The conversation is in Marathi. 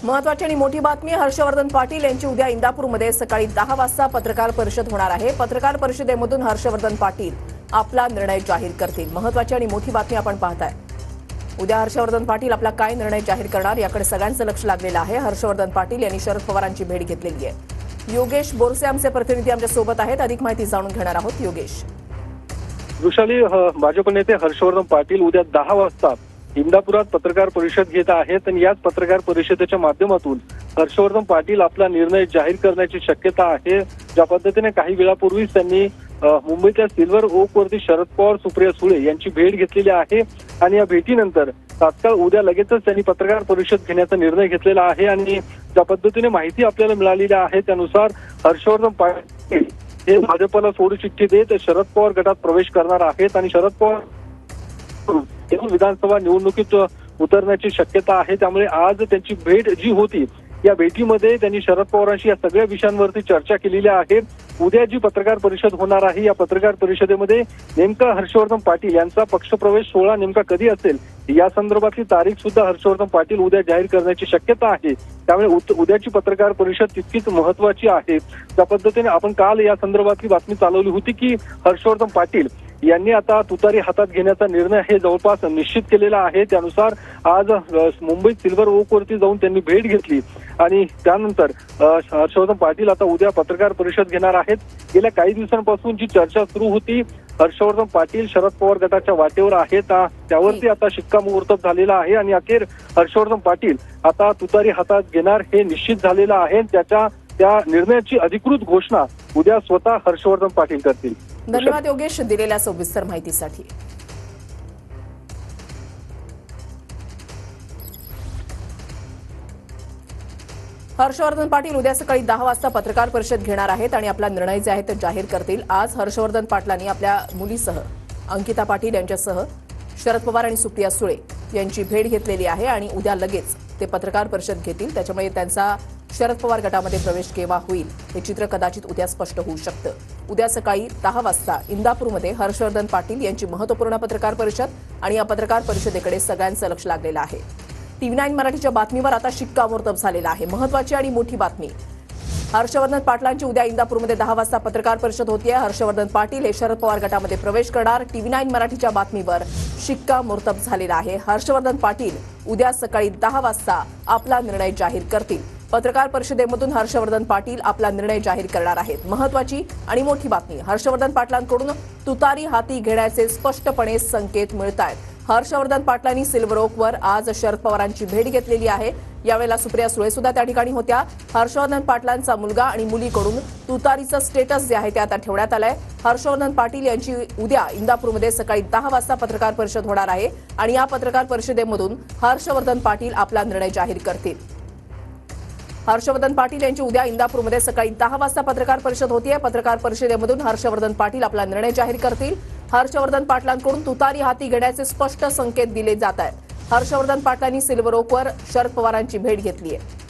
महत्वाची आणि मोठी बातमी हर्षवर्धन पाटील यांची उद्या इंदापूरमध्ये सकाळी 10 वाजता पत्रकार परिषद होणार आहे। पत्रकार परिषदेमधून हर्षवर्धन पाटील आपला निर्णय जाहीर करतील। महत्वाची आणि मोठी बातमी आपण पाहताय। उद्या हर्षवर्धन पाटील आपला काय निर्णय जाहीर करणार याकडे सगळ्यांचं लक्ष लागलेलं आहे। हर्षवर्धन पाटील यांनी शरद पवारांची भेट घेतलेली आहे। योगेश बोरसे आमचे प्रतिनिधी आमच्या सोबत आहेत। अधिक माहिती जाणून घेणार आहोत। योगेश, वृषाली, भाजप नेते हर्षवर्धन पाटील उद्या 10 वाजता इंदापुरात पत्रकार परिषद घेत आहेत आणि याच पत्रकार परिषदेच्या माध्यमातून हर्षवर्धन पाटील आपला निर्णय जाहीर करण्याची शक्यता आहे। ज्या पद्धतीने काही वेळापूर्वीच त्यांनी मुंबईच्या सिल्वर ओक वरती शरद पवार, सुप्रिया सुळे यांची भेट घेतलेली आहे आणि या भेटीनंतर तात्काळ उद्या लगेचच त्यांनी पत्रकार परिषद घेण्याचा निर्णय घेतलेला आहे। आणि ज्या पद्धतीने माहिती आपल्याला मिळालेली आहे त्यानुसार हर्षवर्धन पाटील हे भाजपला सोडचिठ्ठी देत शरद पवार गटात प्रवेश करणार आहेत आणि शरद पवार विधानसभा निवडणुकीत उतरण्याची शक्यता आहे। त्यामुळे आज त्यांची भेट जी होती या भेटीमध्ये त्यांनी शरद पवारांशी या सगळ्या विषयांवरती चर्चा केलेली आहे। उद्या जी पत्रकार परिषद होणार आहे या पत्रकार परिषदेमध्ये नेमका हर्षवर्धन पाटील यांचा पक्षप्रवेश सोहळा नेमका कधी असेल या संदर्भातली तारीख सुद्धा हर्षवर्धन पाटील उद्या जाहीर करण्याची शक्यता आहे। त्यामुळे उद्याची पत्रकार परिषद तितकीच महत्वाची आहे। त्या पद्धतीने आपण काल या संदर्भातली बातमी चालवली होती की हर्षवर्धन पाटील यांनी आता तुतारी हातात घेण्याचा निर्णय हे जवळपास निश्चित केलेला आहे। त्यानुसार आज मुंबईत सिल्वर ओक वरती जाऊन त्यांनी भेट घेतली आणि त्यानंतर हर्षवर्धन पाटील आता उद्या पत्रकार परिषद घेणार आहेत। गेल्या काही दिवसांपासून जी चर्चा सुरू होती हर्षवर्धन पाटील शरद पवार गटाच्या वाटेवर आहेत त्यावरती आता शिक्कामोर्तब झालेला आहे आणि अखेर हर्षवर्धन पाटील आता तुतारी हातात घेणार हे निश्चित झालेलं आहे। त्या निर्णयाची अधिकृत घोषणा उद्या स्वतः हर्षवर्धन पाटील करतील। धन्यवाद योगेश दिलेल्या सविस्तर माहितीसाठी। हर्षवर्धन पाटील उद्या सकाळी 10 वाजता पत्रकार परिषद घेणार आहेत आणि आपला निर्णय जे आहे ते जाहीर करतील। आज हर्षवर्धन पाटलांनी आपल्या मुलीसह अंकिता पाटील यांच्यासह शरद पवार आणि सुप्रिया सुळे यांची भेट घेतलेली आहे आणि उद्या लगेच ते पत्रकार परिषद घेतील। त्याच्यामुळे त्यांचा शरद पवार गटामध्ये प्रवेश केव्हा होईल हे चित्र कदाचित उद्या स्पष्ट होऊ शकतं। उद्या सकाळी 10 वाजता इंदापूरमध्ये हर्षवर्धन पाटील यांची महत्त्वपूर्ण पत्रकार परिषद आणि या पत्रकार परिषदेकडे सगळ्यांचं लक्ष लागलेलं आहे। TV9 मराठीच्या बातमीवर आता शिक्कामोर्तब झालेला आहे। महत्त्वाची आणि मोठी बातमी हर्षवर्धन पाटलांची उद्या इंदापूरमध्ये 10 वाजता पत्रकार परिषद होतीये। हर्षवर्धन पाटील हे शरद पवार गटामध्ये प्रवेश करणार। TV9 मराठीच्या बातमीवर शिक्कामोर्तब झालेला आहे। हर्षवर्धन पाटील उद्या सकाळी 10 वाजता आपला निर्णय जाहीर करतील। पत्रकार परिषदेमधून हर्षवर्धन पाटील आपला निर्णय जाहीर करणार आहेत। महत्त्वाची आणि मोठी बातमी हर्षवर्धन पाटलांकडून तुतारी हाती घेण्याचे स्पष्टपणे संकेत मिळतायत। हर्षवर्धन पाटलांनी सिल्वर ओकवर आज शरद पवारांची भेट घेतलेली आहे। यावेळेला सुप्रिया सुळे सुद्धा त्या ठिकाणी होत्या। हर्षवर्धन पाटलांचा मुलगा आणि मुलीकडून तुतारीचं स्टेटस जे आहे ते आता ठेवण्यात आलंय। हर्षवर्धन पाटील यांची उद्या इंदापूरमध्ये सकाळी 10 वाजता पत्रकार परिषद होणार आहे आणि या पत्रकार परिषदेमधून हर्षवर्धन पाटील आपला निर्णय जाहीर करतील। हर्षवर्धन पाटील यांची उद्या इंदापूरमध्ये सकाळी 10 वाजता पत्रकार परिषद होतीये। पत्रकार परिषदेमधून हर्षवर्धन पाटील आपला निर्णय जाहीर करतील। हर्षवर्धन पाटलांकडून तुतारी हाती घेण्याचे स्पष्ट संकेत दिले जात आहेत। हर्षवर्धन पाटलांनी सिल्वर ओकवर शरद पवारांची भेट घेतली आहे।